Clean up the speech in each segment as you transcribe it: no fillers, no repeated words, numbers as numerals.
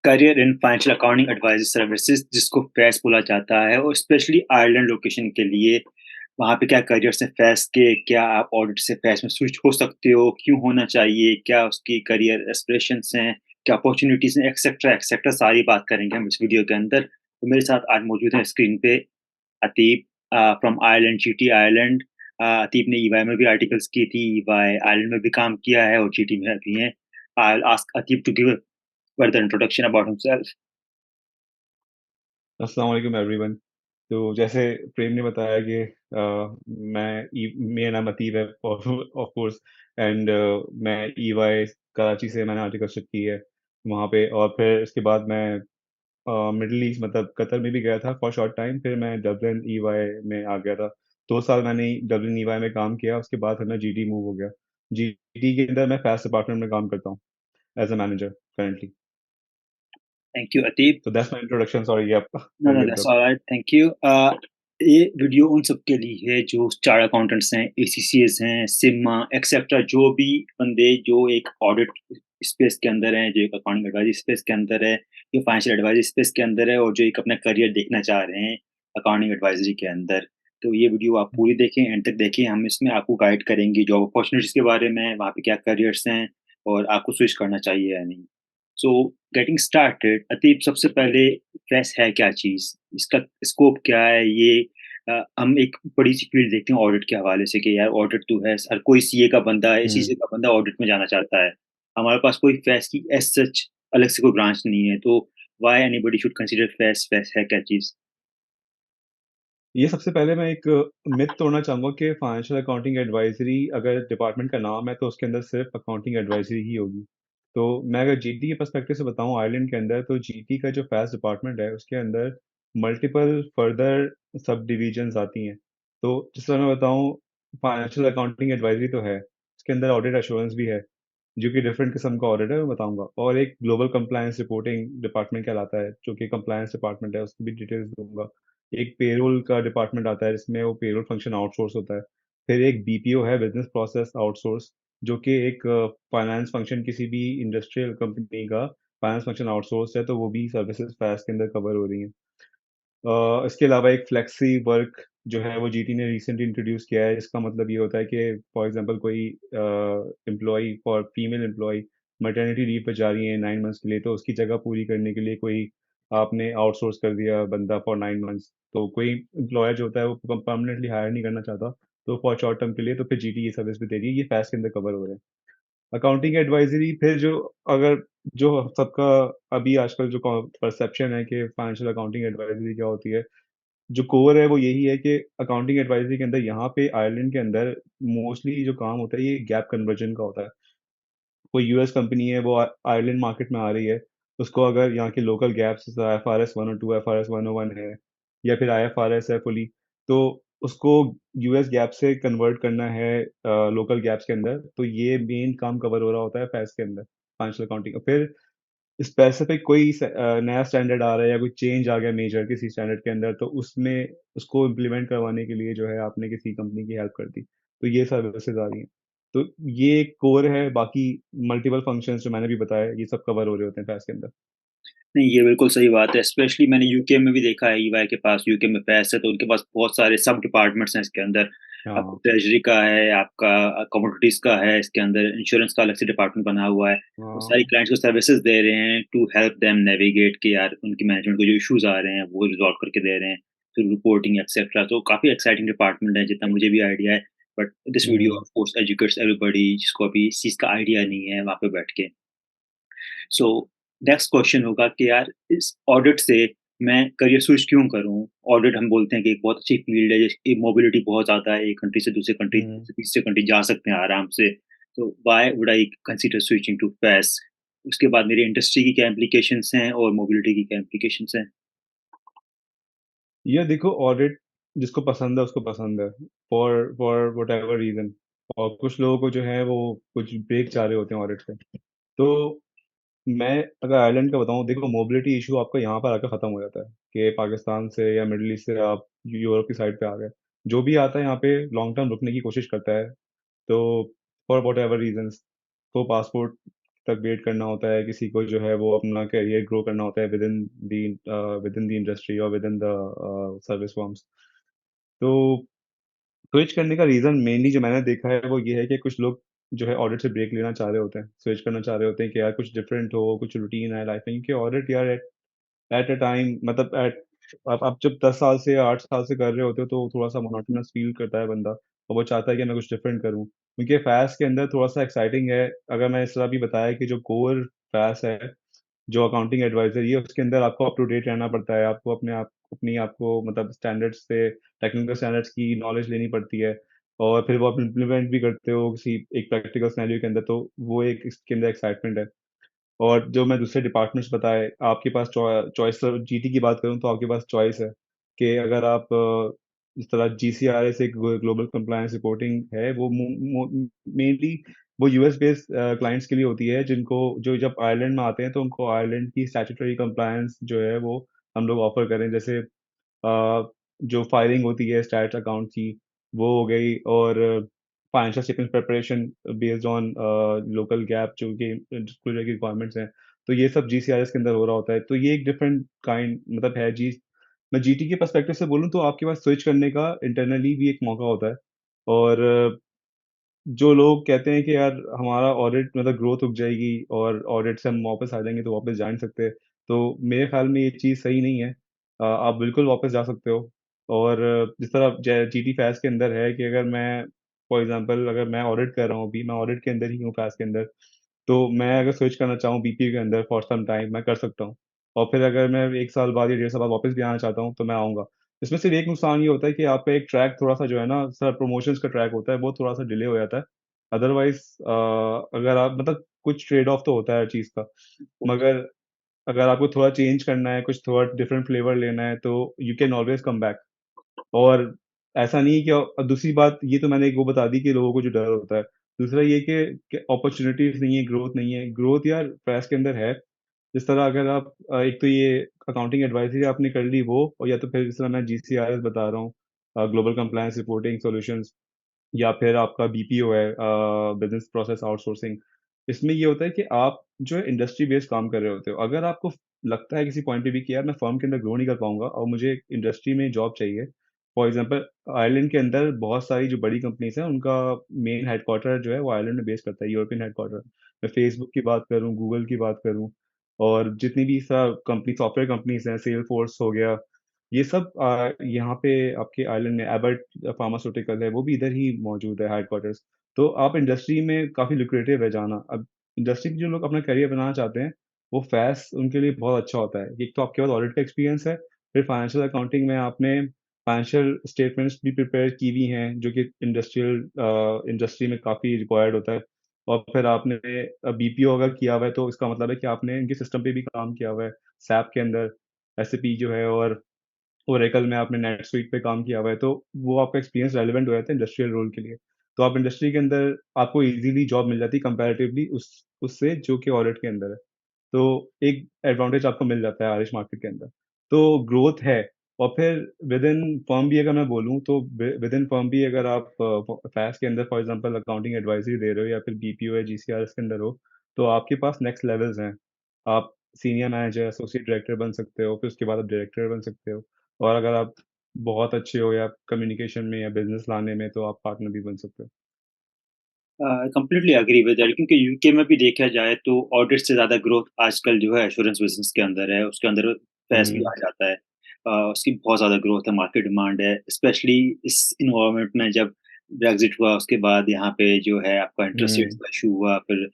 Career in financial accounting advisory services जिसको फैस बोला जाता है और स्पेशली आयरलैंड लोकेशन के लिए वहाँ पे क्या करियर्स हैं फैस के, क्या आप ऑडिट से फैस में स्विच हो सकते हो, क्यों होना चाहिए, क्या उसकी करियर एस्पिरेशंस हैं, क्या अपॉर्च्युनिटीज़ हैं, एक्सेट्रा, एक्सेट्रा सारी बात करेंगे हम इस वीडियो के अंदर। तो मेरे साथ आज मौजूद हैं स्क्रीन पे अतीब फ्रॉम आयरलैंड, जीटी आयरलैंड। अतीब ने ईवाई में भी आर्टिकल्स की थी, ईवाई आयरलैंड में भी काम किया है और जीटी में भी हैं। I'll ask Ateeb to give a further introduction about himself. अस्सलाम वालेकुम एवरीवन। तो जैसे प्रेम ने बताया कि मेरा नाम अतीब है ऑफ कोर्स। एंड मैं ईवाई कराची से मैंने आर्टिकलशिप की है वहाँ पे। और फिर इसके बाद मैं मिडल ईस्ट मतलब कतर में भी गया था फॉर शॉर्ट टाइम। फिर मैं डबलिन ईवाई में आ गया था। 2 साल मैंने डबलिन ईवाई में काम किया। उसके बाद फिर मैं जीटी मूव हो गया। जीटी के अंदर मैं फैस डिपार्टमेंट में काम करता हूँ as a manager currently. Thank you, Ateeb. तो दैट्स माय इंट्रोडक्शन। सॉरी आप No, कर no, गए that's थे। all right. Thank you. ये वीडियो उन सब के लिए है जो चार्ट अकाउंटेंट्स हैं, एसीसीएस हैं, सिग्मा एक्सेट्रा, जो भी बंदे जो एक ऑडिट स्पेस के अंदर हैं, जो एक अकाउंटिंग एडवाइजरी स्पेस के अंदर है, जो फाइनेंशियल एडवाइजरी स्पेस के अंदर है और जो एक अपना करियर देखना चाह रहे हैं अकाउंटिंग एडवाइजरी के अंदर। तो ये वीडियो आप पूरी देखें, एंड तक देखें। हम इसमें आपको गाइड करेंगे जॉब अपॉर्चुनिटीज़ के बारे में, वहाँ पे क्या करियर्स हैं और आपको स्विच करना चाहिए या नहीं। सो गेटिंग स्टार्टेड, अतीब सबसे पहले फेस है क्या चीज़? इसका स्कोप क्या है? ये हम एक बड़ी-सी फील्ड देखते हैं ऑडिट के हवाले से कि यार ऑडिट तो है, हर कोई सीए का बंदा है, हुँ। सीए का बंदा ऑडिट में जाना चाहता है। हमारे पास कोई फेस की एज़ सच अलग से कोई ब्रांच नहीं है, तो why anybody should consider face? Face है क्या चीज़? ये सबसे पहले मैं एक मिथ तोड़ना चाहूँगा कि फाइनेंशियल अकाउंटिंग एडवाइज़री अगर डिपार्टमेंट का नाम है तो उसके अंदर सिर्फ़ अकाउंटिंग एडवाइज़री ही होगी। तो मैं अगर जीटी के पर्सपेक्टिव से बताऊँ आयरलैंड के अंदर, तो जीटी का जो फैस डिपार्टमेंट है उसके अंदर मल्टीपल फर्दर सब डिविजन्स आती हैं। तो जिस तरह मैं बताऊँ, फाइनेंशियल अकाउंटिंग एडवाइज़री तो है, उसके अंदर ऑडिट एश्योरेंस भी है, जो कि डिफरेंट किस्म का ऑडिट है, मैं बताऊँगा। और एक ग्लोबल कंप्लायंस रिपोर्टिंग डिपार्टमेंट कहलाता है, जो कि कंप्लायंस डिपार्टमेंट है, उसकी भी डिटेल्स दूँगा। एक पेरोल का डिपार्टमेंट आता है जिसमें वो पेरोल फंक्शन आउटसोर्स होता है। फिर एक बीपीओ है, बिज़नेस प्रोसेस आउटसोर्स, जो कि एक फाइनेंस फंक्शन किसी भी इंडस्ट्रियल कंपनी का फाइनेंस फंक्शन आउटसोर्स है, तो वो भी सर्विसेज़ फायस के अंदर कवर हो रही हैं। इसके अलावा एक फ्लेक्सी वर्क जो है वो जीटी ने रिसेंटली इंट्रोड्यूस किया है। इसका मतलब ये होता है कि फॉर एग्जांपल कोई employee for female employee maternity leave पे जा रही है 9 मंथ्स के लिए, तो उसकी जगह पूरी करने के लिए कोई आपने आउटसोर्स कर दिया बंदा फॉर 9 मंथ्स। तो कोई एम्प्लॉयर जो होता है वो परमानेंटली हायर नहीं करना चाहता, तो फॉर शॉर्ट टर्म के लिए तो फिर जीटी ये सर्विस भी दे रही है। ये फैस के अंदर कवर हो रहा है। अकाउंटिंग एडवाइजरी फिर जो अगर जो सबका अभी आजकल जो परसेप्शन है कि फाइनेंशियल अकाउंटिंग एडवाइजरी क्या होती है, जो कोर है वो यही है कि अकाउंटिंग एडवाइजरी के अंदर यहाँ पे आयरलैंड के अंदर मोस्टली जो काम होता है ये गैप कन्वर्जन का होता है। कोई यूएस कंपनी है वो आयरलैंड मार्केट में आ रही है, उसको अगर यहाँ के लोकल गैप्स जैसे आईएफआरएस 102 आईएफआरएस 101 है या फिर आईएफआरएस है फुली, तो उसको यूएस गैप से कन्वर्ट करना है लोकल गैप्स के अंदर। तो ये मेन काम कवर हो रहा होता है फैस के अंदर, फाइनेंशियल अकाउंटिंग। फिर स्पेसिफिक कोई नया स्टैंडर्ड आ रहा है या कोई चेंज आ गया मेजर किसी स्टैंडर्ड के अंदर, तो उसमें उसको इम्प्लीमेंट करवाने के लिए जो है आपने किसी कंपनी की हेल्प कर दी, तो ये सर्विसेज आ रही हैं। तो ये एक कोर है। बाकी मल्टीपल फंक्शंस जो मैंने भी बताया ये सब कवर हो रहे होते हैं फैस के अंदर। नहीं, ये बिल्कुल सही बात है। स्पेशली मैंने यूके में भी देखा है, ईवाई के पास यूके में फ़ैज़ है, तो उनके पास बहुत सारे सब डिपार्टमेंट्स हैं इसके अंदर। आपको हाँ। ट्रेज़री का है, आपका कमोडिटीज़ का है, इसके अंदर इंश्योरेंस का अलग से डिपार्टमेंट बना हुआ है। वो सारी हाँ। क्लाइंट्स को सर्विसेज़ दे रहे हैं टू हेल्प देम नेविगेट कि यार उनकी मैनेजमेंट को जो इश्यूज़ आ रहे हैं, वो रिज़ॉल्व करके दे रहे हैं, थ्रू रिपोर्टिंग एक्सेट्रा। तो काफ़ी एक्साइटिंग डिपार्टमेंट है, जितना मुझे भी आइडिया है। But this video hmm. Of course educates everybody जिसको अभी इस चीज़ का आइडिया नहीं है वहाँ पे बैठ के। सो नेक्स्ट क्वेश्चन होगा कि यार इस ऑडिट से मैं करियर स्विच क्यों करूँ? ऑडिट हम बोलते हैं कि एक बहुत अच्छी फ़ील्ड है जिसकी मोबिलिटी बहुत ज़्यादा है, एक कंट्री से दूसरे कंट्री, हम्म। तीसरे कंट्री जा सकते हैं आराम से। तो why would I consider switching to face? उसके बाद मेरी इंडस्ट्री की क्या इम्प्लीकेशंस हैं और मोबिलिटी की क्या इम्प्लीकेशंस हैं? ये देखो, ऑडिट जिसको पसंद है उसको पसंद है, फॉर फॉर वट रीजन। और कुछ लोगों को जो है वो कुछ ब्रेक चाह रहे होते हैं ऑडिट से। तो मैं अगर आयरलैंड का बताऊँ, देखो मोबिलिटी इशू आपका यहाँ पर आकर ख़त्म हो जाता है कि पाकिस्तान से या मिडल ईस्ट से आप यूरोप की साइड पे आ गए। जो भी आता है यहाँ पे लॉन्ग टर्म रुकने की कोशिश करता है, तो फॉर वट एवर रीजन्स, तो पासपोर्ट तक वेट करना होता है, किसी को जो है वो अपना करियर ग्रो करना होता है विद इन द इंडस्ट्री और with in the service firms. तो स्विच करने का रीज़न मेनली जो मैंने देखा है वो ये है कि कुछ लोग जो है ऑडिट से ब्रेक लेना चाह रहे होते हैं, स्विच करना चाह रहे होते हैं कि यार कुछ डिफरेंट हो, कुछ रूटीन है लाइफ में, क्योंकि ऑडिट यार एट अ टाइम मतलब एट आप जब 10 साल से या 8 साल से कर रहे होते हो तो थोड़ा-सा मोनोटोनस फ़ील करता है बंदा और वो चाहता है कि मैं कुछ डिफरेंट करूँ। क्योंकि फ़ैज़ के अंदर थोड़ा-सा एक्साइटिंग है, अगर मैं इस तरह भी बताया कि जो कोर फ़ैज़ है, जो अकाउंटिंग एडवाइज़री है, उसके अंदर आपको अप टू डेट रहना पड़ता है, आपको अपनी आपको मतलब स्टैंडर्ड्स से टेक्निकल स्टैंडर्ड्स की नॉलेज लेनी पड़ती है और फिर वो आप इम्प्लीमेंट भी करते हो किसी एक प्रैक्टिकल सिनेरियो के अंदर, तो वो एक इसके अंदर एक्साइटमेंट है। और जो मैं दूसरे डिपार्टमेंट्स बताए, आपके पास चॉइस जीटी की बात करूँ तो आपके पास चॉइस है कि अगर आप इस तरह जीसीआरएस एक ग्लोबल कंप्लायंस रिपोर्टिंग है, वो मेनली वो यूएस बेस्ड क्लाइंट्स के लिए होती है, जिनको जो जब आयरलैंड में आते हैं तो उनको आयरलैंड की स्टैट्यूटरी कंप्लायंस जो है वो हम लोग ऑफर करें। जैसे जो फाइलिंग होती है स्टैट्स अकाउंट की, वो हो गई, और financial statement preparation based on local gap जो कि डिस्क्लोजर की रिक्वायरमेंट्स हैं। तो ये सब जीसीआरएस के अंदर हो रहा होता है। तो ये एक डिफरेंट काइंड मतलब है जी। मैं जीटी के पर्सपेक्टिव से बोलूँ तो आपके पास स्विच करने का इंटरनली भी एक मौका होता है, और जो लोग कहते हैं कि यार हमारा ऑडिट मतलब ग्रोथ रुक जाएगी और ऑडिट से हम वापस आ जाएँगे तो वापस जा नहीं सकते। तो मेरे ख़्याल में ये चीज़ सही नहीं है। आप बिल्कुल वापस जा सकते हो, और जिस तरह जै जीटी फ़ैज़ के अंदर है कि अगर मैं फॉर एग्ज़ाम्पल अगर मैं ऑडिट कर रहा हूँ अभी, मैं ऑडिट के अंदर ही हूँ फ़ैज़ के अंदर, तो मैं अगर स्विच करना चाहूँ बीपीओ के अंदर फॉर सम टाइम मैं कर सकता हूँ। और फिर अगर मैं 1 साल बाद या डेढ़ साल बाद वापस भी आना चाहता हूँ तो मैं आऊँगा। इसमें सिर्फ़ एक नुकसान ये होता है कि आपका एक ट्रैक थोड़ा-सा जो है ना सर प्रमोशंस का ट्रैक होता है, वो थोड़ा-सा डिले हो जाता है। अदरवाइज़ अगर आप मतलब कुछ ट्रेड ऑफ तो होता है हर चीज़ का। मगर अगर आपको थोड़ा चेंज करना है, कुछ थोड़ा डिफरेंट फ्लेवर लेना है तो you can always come back. और ऐसा नहीं है कि दूसरी बात ये तो मैंने एक वो बता दी कि लोगों को जो डर होता है। दूसरा ये कि अपॉर्च्युनिटीज़ नहीं है, ग्रोथ नहीं है। ग्रोथ यार प्रेस के अंदर है। जिस तरह अगर आप एक तो ये अकाउंटिंग एडवाइज़री आपने कर ली वो, और या तो फिर जिस तरह मैं जीसीआरएस बता रहा हूँ, ग्लोबल कंप्लायंस रिपोर्टिंग सॉल्यूशंस, या फिर आपका बीपीओ है, बिज़नेस प्रोसेस आउटसोर्सिंग। इसमें ये होता है कि आप जो है इंडस्ट्री बेस्ड काम कर रहे होते हो। अगर आपको लगता है किसी पॉइंट पे भी कि यार मैं फर्म के अंदर ग्रो नहीं कर पाऊँगा और मुझे इंडस्ट्री में जॉब चाहिए। फॉर एग्ज़ाम्पल आयरलैंड के अंदर बहुत सारी जो बड़ी कंपनीज़ हैं उनका मेन हेडक्वार्टर जो है वो आयरलैंड में बेस करता है, यूरोपियन हेडक्वार्टर। मैं फेसबुक की बात करूँ, गूगल की बात करूँ, और जितनी भी सॉफ्टवेयर कंपनीज़ हैं, सेलफोर्स हो गया, ये सब यहाँ पे आपके आइलैंड में एबट फार्मास्यूटिकल है, वो भी इधर ही मौजूद है हेडक्वार्टर्स। तो आप इंडस्ट्री में काफ़ी लुक्रेटिव है जाना। अब इंडस्ट्री में जो लोग अपना करियर बनाना चाहते हैं, वो फ़ैस उनके लिए बहुत अच्छा होता है। एक तो आपके पास ऑडिट का एक्सपीरियंस है, फिर फाइनेंशियल अकाउंटिंग में आपने फाइनेंशियल स्टेटमेंट्स भी प्रिपेयर की हुई हैं, जो कि इंडस्ट्री में काफ़ी रिक्वायर्ड होता है। और फिर आपने बीपीओ अगर किया हुआ है, तो इसका मतलब है कि आपने इनके सिस्टम पे भी काम किया हुआ है, सैप के अंदर, एसएपी जो है, और ओरेकल में आपने नेटस्ुइट पे काम किया हुआ है, तो वो आपका एक्सपीरियंस रेलेवेंट हो जाता है इंडस्ट्रियल रोल के लिए। तो आप इंडस्ट्री के अंदर आपको ईज़िली जॉब मिल जाती है कंपैरेटिवली उससे जो कि ऑडिट के अंदर है। तो एक एडवांटेज आपको मिल जाता है आयरिश मार्केट के अंदर। तो ग्रोथ है, और फिर विदिन फर्म भी अगर मैं बोलूँ तो विदिन फर्म भी अगर आप फैस के अंदर फॉर एग्ज़ाम्पल अकाउंटिंग एडवाइज़री दे रहे हो या फिर बीपीओ या जीसीआरएस के अंदर हो, तो आपके पास नेक्स्ट लेवल्स हैं। आप सीनियर मैनेजर, एसोसिएट डायरेक्टर बन सकते हो, फिर उसके बाद आप डायरेक्टर बन सकते हो, और अगर आप बहुत अच्छे हो या कम्युनिकेशन में या बिज़नेस लाने में तो आप पार्टनर भी बन सकते हो। कंप्लीटली एग्री विद दैट क्योंकि यूके में भी देखा जाए तो ऑडिट से ज़्यादा ग्रोथ आजकल जो है एश्योरेंस बिज़नेस के अंदर है, उसके अंदर फैस भी हुँ, आ जाता है। उसकी बहुत ज़्यादा ग्रोथ है, मार्केट डिमांड है, स्पेशली इस एनवायरनमेंट में जब ब्रेक्ज़िट हुआ उसके बाद यहाँ पे जो है आपका इंटरेस्ट रेट्स हुँ। का इश्यू हुआ, फिर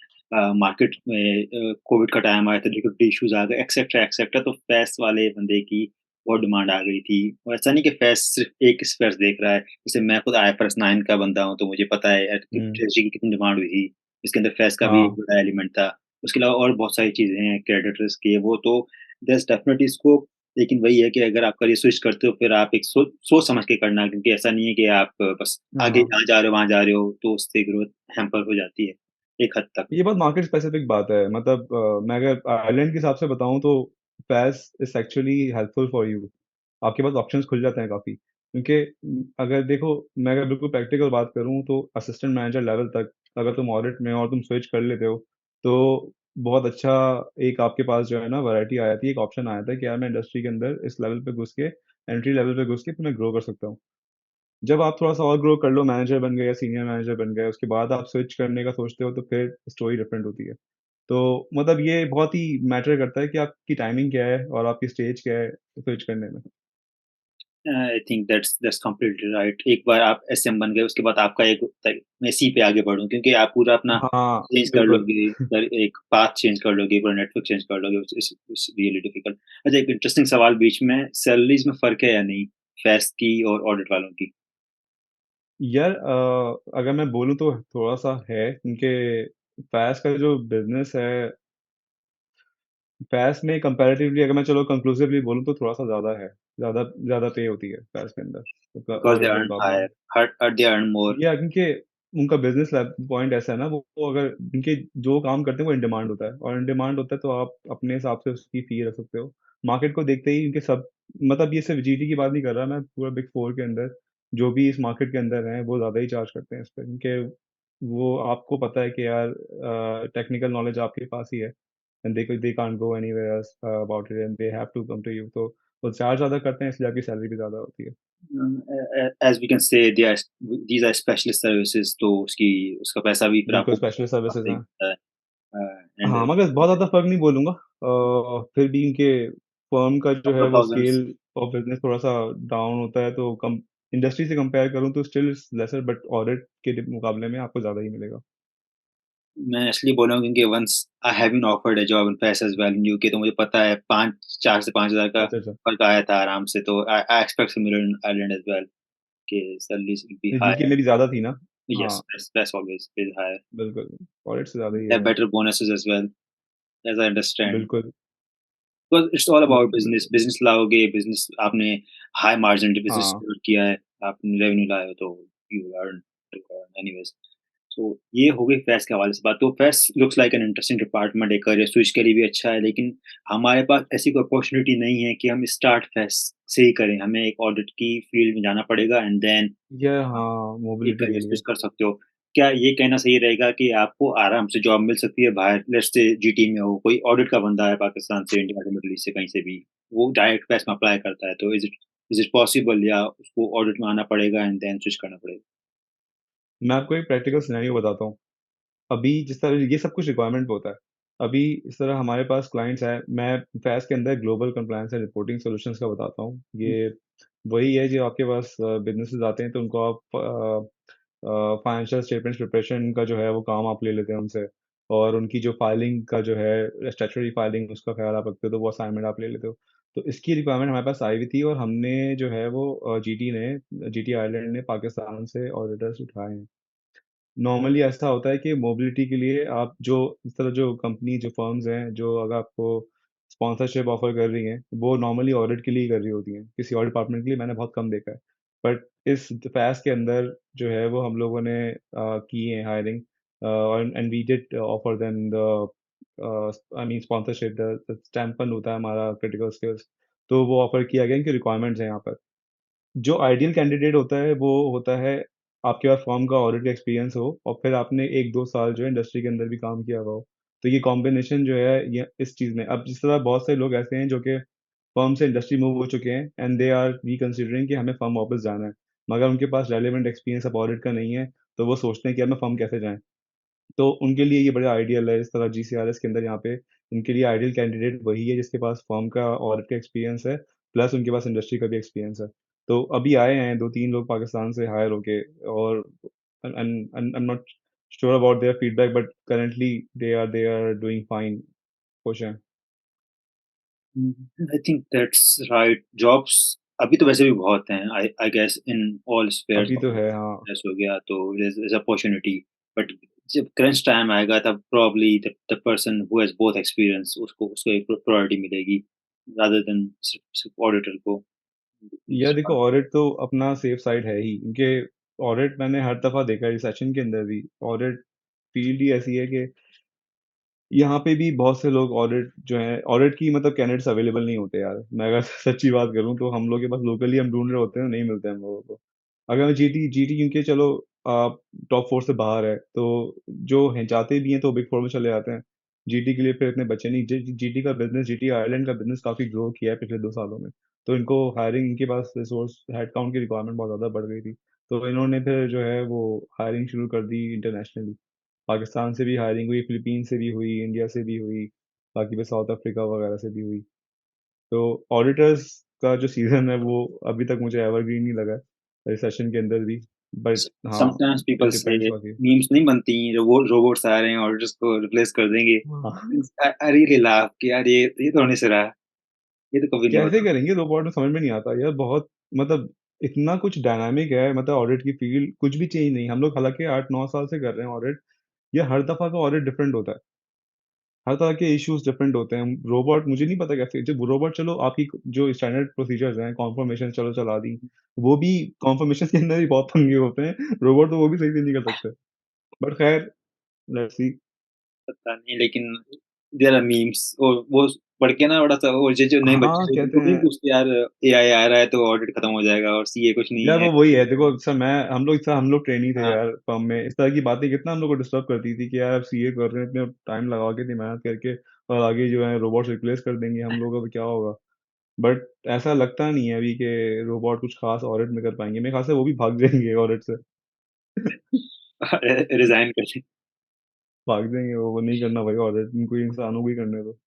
मार्केट में कोविड का टाइम आया था, लिक्विडिटी इश्यूज़ आ गए, एक्सेट्रा, एक्सेट्रा तो फैस वाले बंदे की बहुत डिमांड आ गई थी। और ऐसा नहीं कि फैस सिर्फ़ एक स्पेस देख रहा है, जैसे मैं खुद आईएफआरएस 9 का बंदा हूँ, तो मुझे पता है हुँ, ट्रेज़री की कितनी डिमांड हुई थी। इसके अंदर फेस का भी एक हाँ। बड़ा एलिमेंट था। उसके अलावा और बहुत सारी चीज़ें हैं, क्रेडिट रिस्क की है वो तो देयर इज़ डेफिनिटली स्कोप। लेकिन वही है कि अगर आप करियर स्विच करते हो फिर आप एक सोच समझ के करना, क्योंकि ऐसा नहीं है कि आप बस आगे हाँ। जहाँ जा रहे हो वहाँ जा रहे हो, तो उससे ग्रोथ हैम्पर हो जाती है, एक हद तक। ये बहुत मार्केट स्पेसिफिक बात है, मतलब मैं अगर आयरलैंड के हिसाब से बताऊँ तो Faiz is actually helpful for you. आपके पास ऑप्शंस खुल जाते हैं काफ़ी, क्योंकि अगर देखो, मैं अगर बिल्कुल प्रैक्टिकल बात करूँ तो असिस्टेंट मैनेजर लेवल तक अगर तुम ऑडिट में और तुम स्विच कर लेते हो, तो बहुत अच्छा एक आपके पास जो है ना वैरायटी आया थी, एक ऑप्शन आया था कि यार मैं इंडस्ट्री के अंदर इस लेवल पे घुस के, एंट्री लेवल पे घुस के फिर मैं ग्रो कर सकता हूँ। जब आप थोड़ा-सा और ग्रो कर लो, मैनेजर बन गए या सीनियर मैनेजर बन गए, उसके बाद आप स्विच करने का सोचते हो तो फिर स्टोरी डिफरेंट होती है। तो मतलब ये बहुत ही मैटर करता है कि आपकी टाइमिंग क्या है और आपकी स्टेज क्या है स्विच करने में। आई थिंक दैट्स कंप्लीटली राइट। एक बार आप एसएम बन गए, उसके बाद आपका एक होता है, मैं सी पे आगे बढ़ूँ, क्योंकि आप पूरा अपना हाँ, चेंज कर बिल्कुल। लोगे, फिर एक पाथ चेंज कर लोगे, पूरा नेटवर्क चेंज कर लोगे, इट्स रियली डिफिकल्ट। अच्छा, एक इंटरेस्टिंग सवाल बीच में, सैलरीज़ में फ़र्क है या नहीं, फेस्ट की और ऑडिट वालों की? यार अगर मैं बोलूँ तो थोड़ा-सा है क्योंकि फ़ैज़ का जो बिज़नेस है, फ़ैज़ में कंपैरेटिवली अगर मैं चलो कंक्लूसिवली बोलूँ तो थोड़ा-सा ज़्यादा है। ज़्यादा ज़्यादा पे होती है फ़ैज़ के अंदर, बिकॉज़ दे ऑडिट के अर्न मुकाबले में। Higher, here they earn more. या क्योंकि उनका बिज़नेस पॉइंट ऐसा है ना, वो अगर उनके जो काम करते हैं वो इन डिमांड होता है और इन डिमांड होता है तो आप अपने हिसाब से उसकी फ़ी रख सकते हो। मार्केट को देखते ही उनके सब, मतलब ये सिर्फ़ जीटी की बात नहीं कर रहा मैं, पूरा बिग 4 के अंदर जो भी इस मार्केट के अंदर हैं, वो ज़्यादा ही चार्ज करते हैं इस पे, क्योंकि वो आपको पता है कि यार टेक्निकल नॉलेज आपके पास ही है and they can't go anywhere else about it and they have to come to you, तो वो चार्ज ज़्यादा करते हैं इसलिए आपकी सैलरी भी ज़्यादा होती है। As we can say these are specialist services, तो उसकी उसका पैसा भी फिर बिल्कुल आपको स्पेशलिस्ट सर्विसेज़ आपसे ही हैं। मिलता है। एंड हाँ, मगर बहुत ज़्यादा फ़र्क नहीं बोलूँगा। फिर भी इनके फ़र्म का जो कपल है ऑफ वो थाउज़ेंड्स। स्केल ऑफ बिज़नेस थोड़ा-सा डाउन होता है, तो कम इंडस्ट्री से कंपेयर करूँ तो still it's lesser, but audit के मुकाबले में आपको ज़्यादा ही मिलेगा। मैं इसलिए बोल रहा हूँ क्योंकि once I have been offered a job in pesas as well in UK, तो मुझे पता है 5 4 से 5,000 का अच्छा, अच्छा। फ़र्क आया था आराम से, तो I expect similar in Ireland as well कि सैलरीज़ विल बी तो यूके हायर। में भी ज़्यादा थी ना? येस, हाँ, पेस ऑलवेज़ इज़ हायर। बिल्कुल, ऑडिट से ज़्यादा ही दे है हैव यार। Better bonuses as well, as I understand. बिल्कुल, बिकॉज़ इट्स ऑल अबाउट बिल्कुल, बिज़नेस, बिल्कुल। बिज़नेस लाओगे, बिज़नेस आपने हाई मार्जिन बिज़नेस हाँ, किया है, आपने रेवेन्यू लाए हो, तो you to earn anyways. So ये हो गई फेस के हवाले से बात। तो face looks like an interesting department, एक करियर स्विच के लिए भी अच्छा है, लेकिन हमारे पास ऐसी कोई अपॉर्चुनिटी नहीं है कि हम स्टार्ट फेस से ही करें। हमें एक ऑडिट की फील्ड में जाना पड़ेगा एंड देन या आप हाँ, एक मोबिलिटी के करियर लिए। स्विच कर सकते हो। क्या ये कहना सही रहेगा कि आपको आराम से जॉब मिल सकती है बाहर, लेट्स से जीटी में हो, कोई ऑडिट का बंदा है पाकिस्तान से, इंडिया से, मिडल ईस्ट से, कहीं से भी, वो डायरेक्ट फेस में अप्लाई करता है, तो इज़ इट पॉसिबल, या उसको ऑडिट में आना पड़ेगा एंड देन स्विच करना पड़ेगा? मैं आपको एक प्रैक्टिकल सिनेरियो बताता हूँ। अभी जिस तरह ये सब कुछ रिक्वायरमेंट पे होता है। अभी इस तरह हमारे पास क्लाइंट्स हैं, मैं फ़ैज़ के अंदर global compliance and reporting solutions का बताता हूँ। ये वही है जो आपके पास बिज़नेसेस आते हैं तो उनको आप फाइनेंशियल स्टेटमेंट्स प्रिपरेशन का जो है वो काम आप ले लेते हैं उनसे, और उनकी जो फाइलिंग का जो है स्टैट्यूटरी फाइलिंग उसका ख़्याल आप रखते हो, तो वो असाइनमेंट आप ले लेते हो। तो इसकी रिक्वायरमेंट हमारे पास आई हुई थी और हमने जो है वो जीटी आयरलैंड ने पाकिस्तान से ऑडिटर्स उठाए हैं। नॉर्मली ऐसा होता है कि मोबिलिटी के लिए आप जो इस तरह जो कंपनी जो फर्म्स हैं जो अगर आपको स्पॉन्सरशिप ऑफर कर रही हैं वो नॉर्मली ऑडिट के लिए ही कर रही होती हैं, किसी और डिपार्टमेंट के लिए मैंने बहुत कम देखा है। बट इस फैस के अंदर जो है वो हम लोगों ने की है hiring, and we did offer them the I mean sponsorship, the stamping होता है हमारा क्रिटिकल स्किल्स, तो वो ऑफर किया गया, इनकी रिक्वायरमेंट्स हैं यहाँ पर। जो आइडियल कैंडिडेट होता है वो होता है आपके पास फर्म का ऑडिट एक्सपीरियंस हो और फिर आपने 1-2 साल जो है इंडस्ट्री के अंदर भी काम किया हुआ हो। तो ये कॉम्बिनेशन जो है ये इस चीज़ में, अब जिस तरह बहुत से लोग ऐसे हैं जो कि फर्म से इंडस्ट्री मूव हो चुके हैं एंड दे आर रिकंसीडरिंग कि हमें फर्म वापस जाना है। मगर उनके पास रेलेवेंट एक्सपीरियंस अब ऑडिट का नहीं है, तो वो सोचते हैं कि अब मैं फर्म कैसे जाएँ? तो उनके लिए ये बड़ा आइडियल है, इस तरह जीसीआरएस के अंदर यहाँ पे इनके लिए आइडियल कैंडिडेट वही है जिसके पास फर्म का ऑडिट का एक्सपीरियंस है, प्लस उनके पास इंडस्ट्री का भी एक्सपीरियंस है। तो अभी आए हैं 2-3 लोग पाकिस्तान से हायर होके, और I am not sure about their feedback, but currently they are doing fine, खुश हैं। I think that's right. Jobs अभी तो वैसे भी बहुत हैं, I I guess in all spheres अभी ऑफ तो है, हाँ। बिज़नेस हो गया, तो देयर इज़ अपॉर्च्युनिटी। बट जब क्रंच टाइम आएगा तब probably the person who has both experience, उसको उसको एक प्रायोरिटी मिलेगी रादर देन सिर्फ सिर्फ ऑडिटर को। यार देखो ऑडिट तो अपना सेफ साइड है ही, क्योंकि ऑडिट मैंने हर दफ़ा देखा है रिसेशन के अंदर भी, ऑडिट फील्ड ही ऐसी है कि यहाँ पे भी बहुत से लोग ऑडिट जो है, ऑडिट की मतलब कैंडिडेट्स अवेलेबल नहीं होते यार। मैं अगर सच्ची बात करूँ तो हम लोग के पास लोकली हम ढूँढ रहे होते हैं, नहीं मिलते हम लोगों को। अगर मैं जीटी जीटी क्योंकि चलो टॉप 4 से बाहर है, तो जो हैं जाते भी हैं तो बिग 4 में चले जाते हैं। जीटी के लिए फिर इतने बचे नहीं। जीटी का बिजनेस, जीटी आयरलैंड का बिजनेस काफी ग्रो किया है पिछले 2 सालों में। तो इनको हायरिंग, इनके पास रिसोर्स हेड काउंट की रिक्वायरमेंट बहुत ज्यादा बढ़ गई थी। तो इन्होंने फिर जो है वो हायरिंग शुरू कर दी इंटरनेशनली। पाकिस्तान से भी हायरिंग हुई, फिलीपीन से भी हुई, इंडिया से भी हुई, बाकी फिर साउथ अफ्रीका वगैरह से भी हुई। तो ऑडिटर्स का जो सीजन है वो अभी तक मुझे एवरग्रीन ही लगा है, रिसेशन के अंदर भी। बट हाँ, समटाइम्स पीपल इट से डिपेंड्स बाकी। मीम्स नहीं बनती, रोबोट्स आ रहे हैं ऑडिटर्स को रिप्लेस कर देंगे। हाँ। आई रियली लाफ कि यार ये तो होने से रहा, ये तो कभी नहीं कैसे होता। करेंगे रोबोट में, समझ में नहीं आता यार। बहुत मतलब इतना कुछ डायनामिक है, मतलब ऑडिट की फील्ड कुछ भी चेंज नहीं। हम लोग हालांकि 8-9 साल से कर रहे हैं ऑडिट। ये हर दफा का ऑडिट डिफरेंट होता है, हर तरह के इश्यूज डिफरेंट होते हैं। रोबोट मुझे नहीं पता कैसे, जब रोबोट चलो आपकी जो स्टैंडर्ड प्रोसीजर्स हैं, कॉन्फर्मेशन चलो चला दी, वो भी कॉन्फर्मेशन के अंदर ही बहुत पंगे होते हैं। रोबोट तो वो भी सही से नहीं कर सकते। बट खैर, लेट्स सी। पता नहीं, लेकिन देयर आर मीम्स और वो पढ़ के ना बड़ा सा, और जो नए बच्चे हाँ जो कहते उनको नहीं हैं पूछते यार एआई आ रहा है तो ऑडिट खत्म हो जाएगा और सीए कुछ नहीं यार, है। वो वही है। देखो सर, मैं हम लोग ट्रेनी थे हाँ, यार फर्म में। इस तरह की बातें कितना हम लोग को डिस्टर्ब करती थी कि यार सीए कर रहे हैं, इतने टाइम लगा के, इतनी मेहनत करके, और आगे जो है रोबोट रिप्लेस कर देंगे हम लोगों का, तो क्या होगा। बट ऐसा लगता नहीं है अभी कि रोबोट कुछ खास ऑडिट में कर पाएंगे। मेरे ख्याल से वो भी भाग जाएंगे ऑडिट से। रिजाइन कर दें। भाग जाएंगे वो नहीं करना भाई ऑडिट, इनको इंसानों को ही करने दो।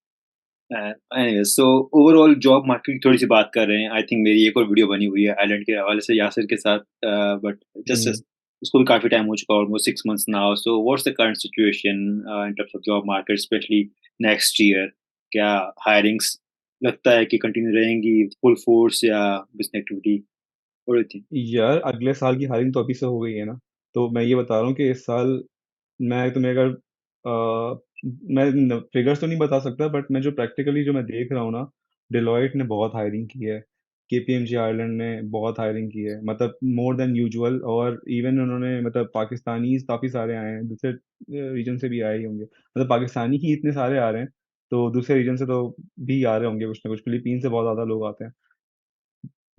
Anyway, so overall job market की थोड़ी सी बात कर रहे हैं। आई थिंक मेरी एक और वीडियो बनी हुई है आइलैंड के हवाले से यासिर के साथ, बट जस्ट हम्म। उसको भी काफी टाइम हो चुका है, almost 6 months now. So what's the current situation in terms of job market, specially next year? क्या हायरिंग्स लगता है कि कंटिन्यू रहेंगी फुल फोर्स या business activity? What do you think? यार अगले साल की हायरिंग तो अभी से हो गई है ना। तो मैं ये बता रहा हूँ कि इस साल, मैं तुम्हें अगर मैं फिगर्स तो नहीं बता सकता, बट मैं जो प्रैक्टिकली जो मैं देख रहा हूँ ना, डिलॉयट ने बहुत हायरिंग की है, केपीएमजी आयरलैंड ने बहुत हायरिंग की है, मतलब मोर देन यूजुअल। और इवन उन्होंने, मतलब पाकिस्तानी काफ़ी सारे आए हैं, दूसरे रीजन से भी आए ही होंगे। मतलब पाकिस्तानी ही इतने सारे आ रहे हैं, तो दूसरे रीजन से तो भी आ रहे होंगे कुछ ना कुछ। फिलीपीन से बहुत ज़्यादा लोग आते हैं।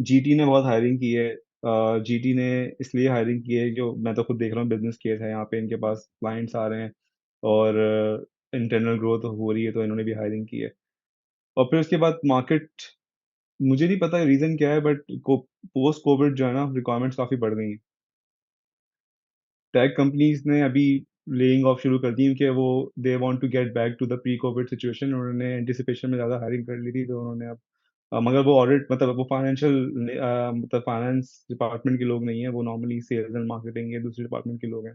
जीटी ने बहुत हायरिंग की है। जीटी ने इसलिए हायरिंग की है, जो मैं तो खुद देख रहा हूँ, बिजनेस केस है यहाँ पे, इनके पास क्लाइंट्स आ रहे हैं और इंटरनल ग्रोथ हो रही है, तो इन्होंने भी हायरिंग की है। और फिर उसके बाद मार्केट, मुझे नहीं पता रीजन क्या है, बट पोस्ट कोविड जो है ना, रिक्वायरमेंट्स काफी बढ़ गई हैं। टेक कंपनीज ने अभी लेइंग ऑफ शुरू कर दी, क्योंकि वो they want to get back to the pre covid situation. उन्होंने एंटिसिपेशन में ज़्यादा हायरिंग कर ली थी, तो उन्होंने अब मगर वो ऑडिट, मतलब वो फाइनेंशियल, मतलब फाइनेंस डिपार्टमेंट के लोग नहीं है, वो नॉर्मली सेल्स एंड मार्केटिंग के दूसरे डिपार्टमेंट के लोग हैं।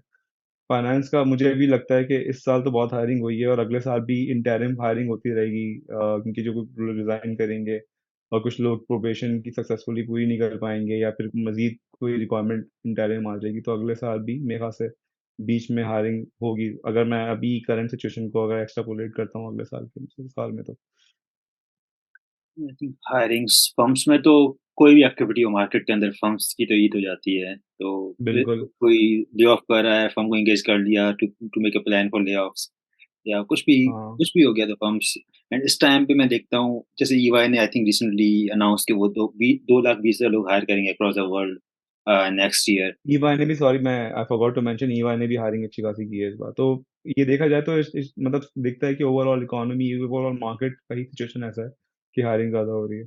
फाइनेंस का मुझे भी लगता है कि इस साल तो बहुत हायरिंग हुई है, और अगले साल भी इंटरिम हायरिंग होती रहेगी, क्योंकि जो कुछ लोग रिजाइन करेंगे और कुछ लोग प्रोबेशन की सक्सेसफुली पूरी नहीं कर पाएंगे, या फिर मजीद कोई रिक्वायरमेंट इंटरिम आ जाएगी, तो अगले साल भी मेरे ख्याल से बीच में हायरिंग होगी, अगर मैं अभी करंट सिचुएशन को अगर एक्स्ट्रापोलेट करता हूँ अगले साल के साल में तो। आई थिंक हायरिंग्स फर्म्स में तो कोई भी एक्टिविटी हो मार्केट के अंदर फर्म्स की तो ईद हो जाती है। तो बिल्कुल। कोई ले ऑफ कर रहा है, फर्म को एंगेज कर लिया to to make a plan for layoffs, या हाँ, कुछ भी हो गया तो फर्म्स। एंड इस टाइम पे मैं देखता हूँ जैसे ईवाई ने आई थिंक रिसेंटली अनाउंस कि वो 2 लाख 20 हज़ार लोग हायर करेंगे across the world next year. EY ने भी, सॉरी मैं I forgot to mention, EY ने भी हायरिंग अच्छी खासी की है इस बार। तो ये देखा जाए तो मतलब दिखता है कि ओवरऑल इकोनॉमी, ओवरऑल मार्केट का ही सिचुएशन ऐसा है कि हायरिंग ज्यादा हो रही है।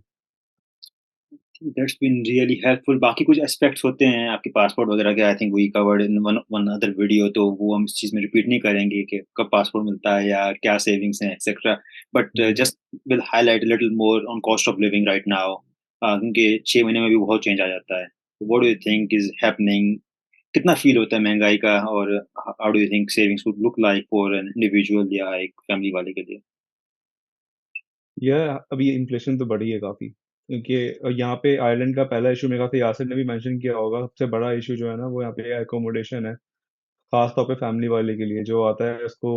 That's been really helpful. बाकी कुछ एस्पेक्ट्स होते हैं आपके पासपोर्ट वगैरह के, I think we covered in one one other video, तो वो हम इस चीज़ में रिपीट नहीं करेंगे कि कब पासपोर्ट मिलता है या क्या सेविंग्स हैं etcetera. But hmm. Just will highlight a little more on cost of living right now, क्योंकि 6 महीने में भी बहुत चेंज आ जाता है। What do you think is happening? कितना फील होता है महंगाई का, और how do you think savings would look like for an individual या एक फैमिली वाले के लिए? यह अभी इन्फ्लेशन तो बढ़ी है काफी, क्योंकि यहाँ पे आयरलैंड का पहला इशू, मेरे ख्याल से यासिर ने भी मेंशन किया होगा, सबसे बड़ा इशू जो है ना, वो यहाँ पे एकोमोडेशन है। खास तौर पे फैमिली वाले के लिए जो आता है, उसको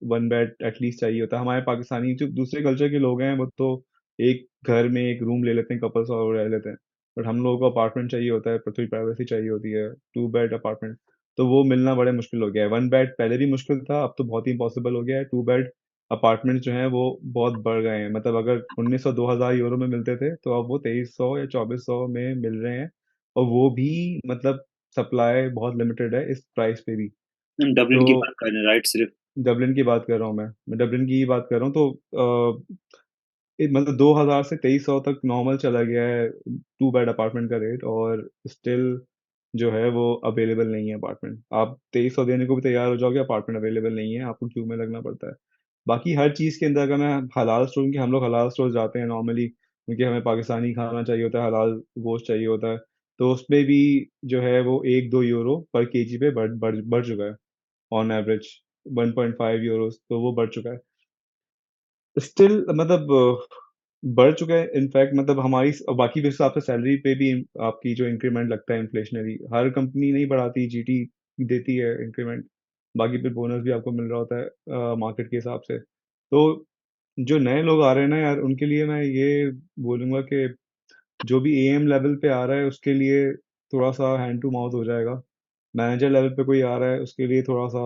वन बेड एटलीस्ट चाहिए होता है। हमारे पाकिस्तानी जो दूसरे कल्चर के लोग हैं, वो तो एक घर में एक रूम ले लेते हैं, कपल्स और रह लेते हैं। बट हम लोगों को अपार्टमेंट चाहिए होता है, थोड़ी प्राइवेसी चाहिए होती है, 2 बेड अपार्टमेंट। तो वो मिलना बड़े मुश्किल हो गया है। 1 बेड पहले भी मुश्किल था, अब तो बहुत ही इम्पॉसिबल हो गया है। 2 बेड अपार्टमेंट जो हैं वो बहुत बढ़ गए हैं। मतलब अगर 1900-2000 यूरो में मिलते थे, तो अब वो 2300 या 2400 में मिल रहे हैं। और वो भी मतलब सप्लाई बहुत लिमिटेड है इस प्राइस पे भी। हम तो डबलिन की बात कर रहे हैं राइट, सिर्फ? डबलिन की बात कर रहा हूँ मैं डबलिन की ही बात कर रहा हूँ तो मतलब 2000 से 2300 तक नॉर्मल चला गया है टू बेड अपार्टमेंट का रेट, और स्टिल जो है वो अवेलेबल नहीं है अपार्टमेंट। आप 2300 देने को भी तैयार हो जाओगे, अपार्टमेंट अवेलेबल नहीं है, आपको क्यू में लगना पड़ता है। बाकी हर चीज़ के अंदर अगर मैं हलाल स्टोर, क्योंकि हम लोग हलाल स्टोर जाते हैं नॉर्मली, क्योंकि हमें पाकिस्तानी खाना चाहिए होता है, हलाल गोश्त चाहिए होता है, तो उसमें भी जो है वो 1-2 यूरो पर केजी पे बढ़ चुका है ऑन एवरेज, 1.5 यूरोस, तो वो बढ़ चुका है। स्टिल मतलब बढ़ चुका है इनफैक्ट, मतलब हमारी बाकी के हिसाब से सैलरी पे भी आपकी जो इंक्रीमेंट लगता है इन्फ्लेशनरी, हर कंपनी नहीं बढ़ाती, जीटी देती है इंक्रीमेंट, बाकी पे बोनस भी आपको मिल रहा होता है मार्केट के हिसाब से। तो जो नए लोग आ रहे हैं ना यार, उनके लिए मैं ये बोलूंगा कि जो भी एएम लेवल पे आ रहा है उसके लिए थोड़ा सा हैंड टू माउथ हो जाएगा। मैनेजर लेवल पे कोई आ रहा है उसके लिए थोड़ा सा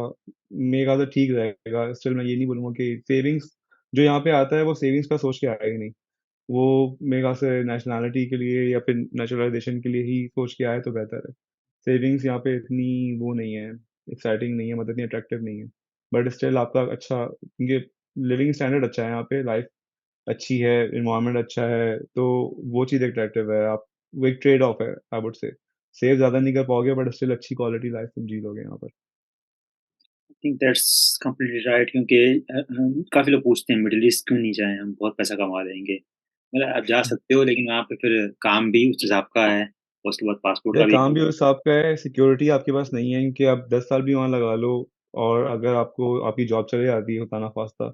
मेरे ख्याल से ठीक रहेगा। स्टिल मैं ये नहीं बोलूंगा कि सेविंग्स, जो यहाँ पे आता है वो सेविंग्स का सोच के आएगा ही नहीं, वो मेरे ख्याल से नेशनैलिटी के लिए या फिर नेचुरलाइजेशन के लिए ही सोच के आए तो बेहतर है। सेविंग्स यहाँ पे इतनी वो नहीं है, एक्साइटिंग नहीं है, मतलब इतनी अट्रैक्टिव नहीं है। बट स्टिल आपका अच्छा, क्योंकि लिविंग स्टैंडर्ड अच्छा है यहाँ पे, लाइफ अच्छी है, एनवायरनमेंट अच्छा है, तो वो चीज़ अट्रैक्टिव है। आप, वो एक ट्रेड ऑफ है आई वुड से। सेव ज़्यादा नहीं कर पाओगे बट स्टिल अच्छी क्वालिटी लाइफ तुम जी लोगे यहाँ पर। आई थिंक दैट्स कंप्लीटली राइट, क्योंकि काफ़ी लोग पूछते हैं मिडल ईस्ट क्यों नहीं जाएँ, हम बहुत पैसा कमा लेंगे। मतलब आप जा सकते हो, लेकिन वहाँ पे फिर काम भी उस हिसाब का है, और उसके बाद पासपोर्ट यार का भी काम भी खर्चा। उस हिसाब का है, सिक्योरिटी आपके पास नहीं है, क्योंकि आप 10 साल भी वहाँ लगा लो, और अगर आपको आपकी जॉब चली जाती है होता ना फास्ता,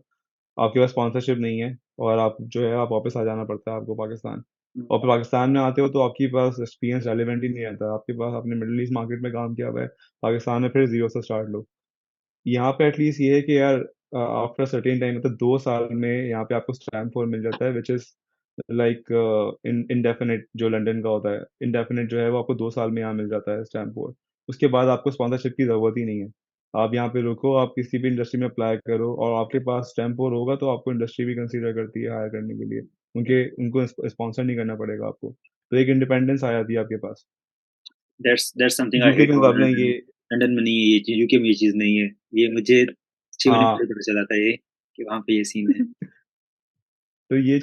आपके पास स्पॉन्सरशिप नहीं है, और आप जो है आप वापस आ जाना पड़ता है आपको पाकिस्तान। हुँ, और फिर पाकिस्तान में आते हो तो आपके पास एक्सपीरियंस रेलिवेंट ही नहीं रहता, आपके पास आपने मिडिल ईस्ट मार्केट में काम किया हुआ है, पाकिस्तान में फिर जीरो से स्टार्ट लो। यहाँ पे एटलीस्ट ये है कि यार आफ्टर सर्टेन टाइम, मतलब 2 साल में यहाँ पे आपको स्टैम्प फोर मिल जाता है, विच इज लाइक इनडेफिनेट, जो लंदन का होता है इनडेफिनेट, जो है वो आपको 2 साल में यहाँ मिल जाता है स्टैम्प फोर। उसके बाद आपको स्पॉन्सरशिप की ज़रूरत ही नहीं है। आप यहाँ पे रुको, आप किसी भी इंडस्ट्री में अप्लाई करो, और आपके पास स्टैम्प फोर होगा तो आपको इंडस्ट्री भी कंसीडर करती है हायर करने के लिए, उनके उनको स्पॉन्सर नहीं करना पड़ेगा आपको, तो एक इंडिपेंडेंस आ जाती है आपके पास। That's something I UK hate के अबाउट मुकाबले लंदन। ये, लंदन में नहीं है ये चीज़, यूके में ये चीज़ नहीं है। ये मुझे 6 महीने हाँ। पहले पता चला था ये, कि वहाँ पे ये सीन है। तो ये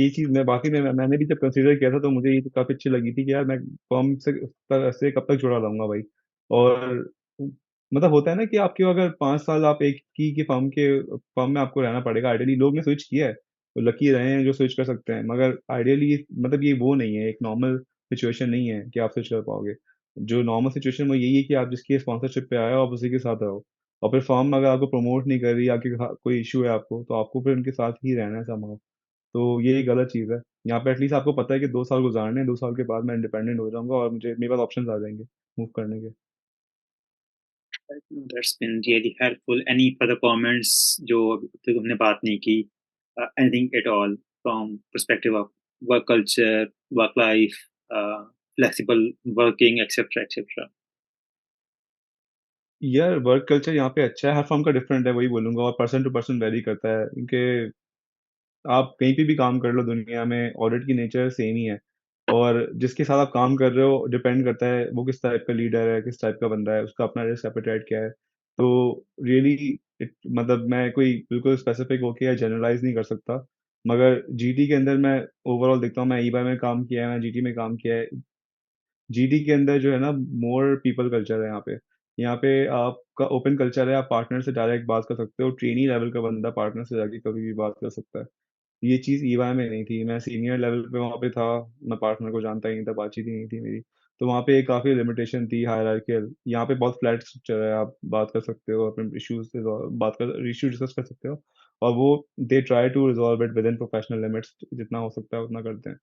चीज़ मैं बाकी में मैंने भी जब कंसीडर किया था तो मुझे ये काफ़ी अच्छी लगी थी कि यार मैं फर्म से कब तक जुड़ा रहूँगा भाई। और मतलब होता है ना कि आपके अगर 5 साल आप एक की फर्म में आपको रहना पड़ेगा आइडियली। लोग ने स्विच किया है तो लकी रहे हैं जो स्विच कर सकते हैं, मगर आइडियली मतलब ये वो नहीं है, एक नॉर्मल सिचुएशन नहीं है कि आप स्विच कर पाओगे। जो नॉर्मल सिचुएशन वो यही है कि आप जिसकी स्पॉन्सरशिप पे आए हो आप उसी के साथ रहो, और फिर फर्म अगर आपको प्रमोट नहीं कर रही, आपके कोई इशू है आपको, तो आपको फिर उनके साथ ही रहना है somehow। तो ये एक गलत चीज़ है। यहाँ पे एटलीस्ट आपको पता है कि 2 साल गुज़ारने हैं, 2 साल के बाद मैं इंडिपेंडेंट हो जाऊँगा और मुझे मेरे पास ऑप्शंस आ जाएँगे मूव करने के। That's been really helpful. Any further comments जो अभी तक हमने बात नहीं की? Anything at all from perspective of work culture, work life, flexible working etcetera, etcetera? यार वर्क कल्चर यहाँ पे अच्छा है, हर फर्म का डिफरेंट है वही बोलूँगा, और पर्सन टू पर्सन वैरी करता है, क्योंकि आप कहीं पे भी काम कर लो दुनिया में, ऑडिट की नेचर सेम ही है। और जिसके साथ आप काम कर रहे हो डिपेंड करता है वो किस टाइप का लीडर है, किस टाइप का बंदा है, उसका अपना रिस्क एपेटाइट क्या है। तो रियली मतलब मैं कोई बिल्कुल स्पेसिफिक होके या जनरलाइज नहीं कर सकता, मगर जीटी के अंदर मैं ओवरऑल देखता हूँ, मैं ईबा में काम किया है, मैं जीटी में काम किया है। जीडी के अंदर जो है ना, मोर पीपल कल्चर है यहाँ पे। यहाँ पे आपका ओपन कल्चर है, आप पार्टनर से डायरेक्ट बात कर सकते हो, ट्रेनी लेवल का बंदा पार्टनर से जाके कभी भी बात कर सकता है। ये चीज़ ईवाई में नहीं थी, मैं सीनियर लेवल पे वहाँ पे था, मैं पार्टनर को जानता ही नहीं था, बातचीत ही नहीं थी मेरी। तो वहाँ पे काफ़ी लिमिटेशन थी हायरार्कियल। यहाँ पे बहुत फ्लैट स्ट्रक्चर है, आप बात कर सकते हो अपने इशू डिस्कस कर सकते हो, और वो they try to resolve it within professional limits, जितना हो सकता है उतना करते हैं।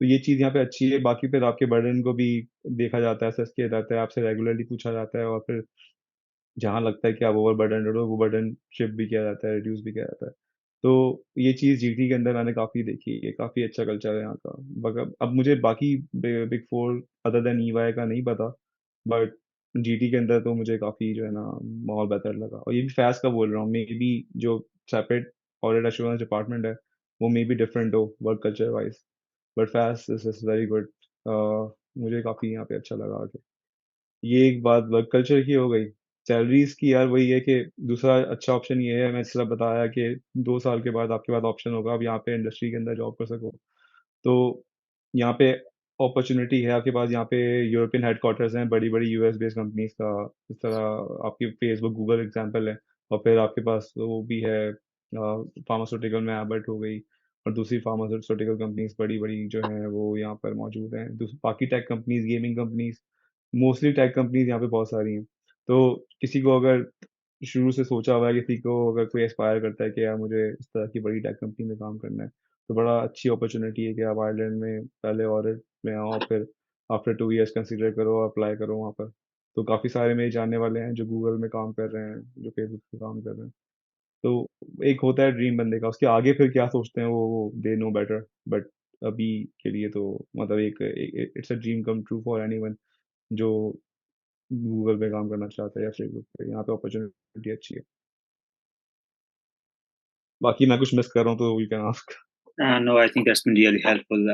तो ये चीज़ यहाँ पे अच्छी है। बाकी फिर आपके बर्डन को भी देखा जाता है, असेस किया जाता है, आपसे रेगुलरली पूछा जाता है, और फिर जहाँ लगता है कि आप ओवरबर्डन हो, वो बर्डन शिफ्ट भी किया जाता है, रिड्यूस भी किया जाता है। तो ये चीज़ जीटी के अंदर मैंने काफ़ी देखी है, काफ़ी अच्छा कल्चर है यहाँ का। मगर अब मुझे बाकी big four other than EY का नहीं पता, बट जीटी के अंदर तो मुझे काफ़ी जो है ना माहौल बेहतर लगा। और ये भी फैज़ का बोल रहा हूँ, मे बी जो सेपरेट ऑडिट एश्योरेंस डिपार्टमेंट है वो मे बी डिफरेंट हो work culture wise, but Faiz is very good. मुझे काफ़ी यहाँ पे अच्छा लगा आके। ये एक बात वर्क कल्चर की हो गई। सैलरीज़ की यार वही है कि दूसरा अच्छा ऑप्शन ये है, मैं जैसा बताया कि 2 साल के बाद आपके पास ऑप्शन होगा, आप यहाँ पे इंडस्ट्री के अंदर जॉब कर सको। तो यहाँ पे अपॉर्च्युनिटी है आपके पास, यहाँ पे यूरोपियन हेडक्वार्टर्स हैं बड़ी-बड़ी यूएस बेस्ड कंपनीज़ का, इस तरह आपकी फेसबुक, गूगल एग्ज़ाम्पल है। और फिर आपके पास वो भी है फार्मास्यूटिकल में एबट हो गई और दूसरी फार्मास्यूटिकल कंपनीज़ बड़ी-बड़ी जो हैं वो यहाँ पर मौजूद हैं। बाकी tech companies, gaming companies, mostly tech companies यहाँ पे बहुत सारी हैं। तो किसी को अगर शुरू से सोचा हुआ है, किसी को अगर कोई एस्पायर करता है कि यार मुझे इस तरह की बड़ी टेक कंपनी में काम करना है, तो बड़ा अच्छी अपॉर्चुनिटी है कि आप आयरलैंड में पहले ऑडिट में आओ, फिर आफ्टर 2 इयर्स कंसीडर करो, अप्लाई करो वहाँ पर। तो काफ़ी सारे मेरे जानने वाले हैं जो गूगल में काम कर रहे हैं, जो फेसबुक पे काम कर रहे हैं। तो एक होता है ड्रीम बंदे का, उसके आगे फिर क्या सोचते हैं वो दे नो बेटर, बट अभी के लिए तो मतलब एक it's a dream come true for anyone जो गूगल पे काम करना चाहता है या फेसबुक पे, यहाँ पे अपॉर्चुनिटी अच्छी है। बाकी मैं कुछ मिस कर रहा हूँ तो you can ask. No, I think that's been really helpful.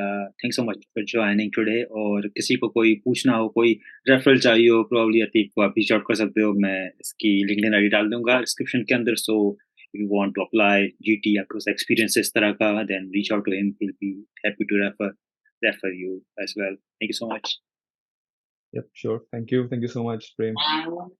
Thanks so much for joining today. और किसी को कोई पूछना हो, कोई रेफरल चाहिए हो, probably अतीक को आप रीच आउट कर सकते हो। मैं इसकी लिंक्डइन आईडी डाल दूंगा डिस्क्रिप्शन के अंदर। So if you want to apply GT, आपके पास एक्सपीरियंस इस तरह का, then reach out to him. He'll be happy to refer you as well. Thank you so much. Yep, sure. Thank you. Thank you so much, Prem.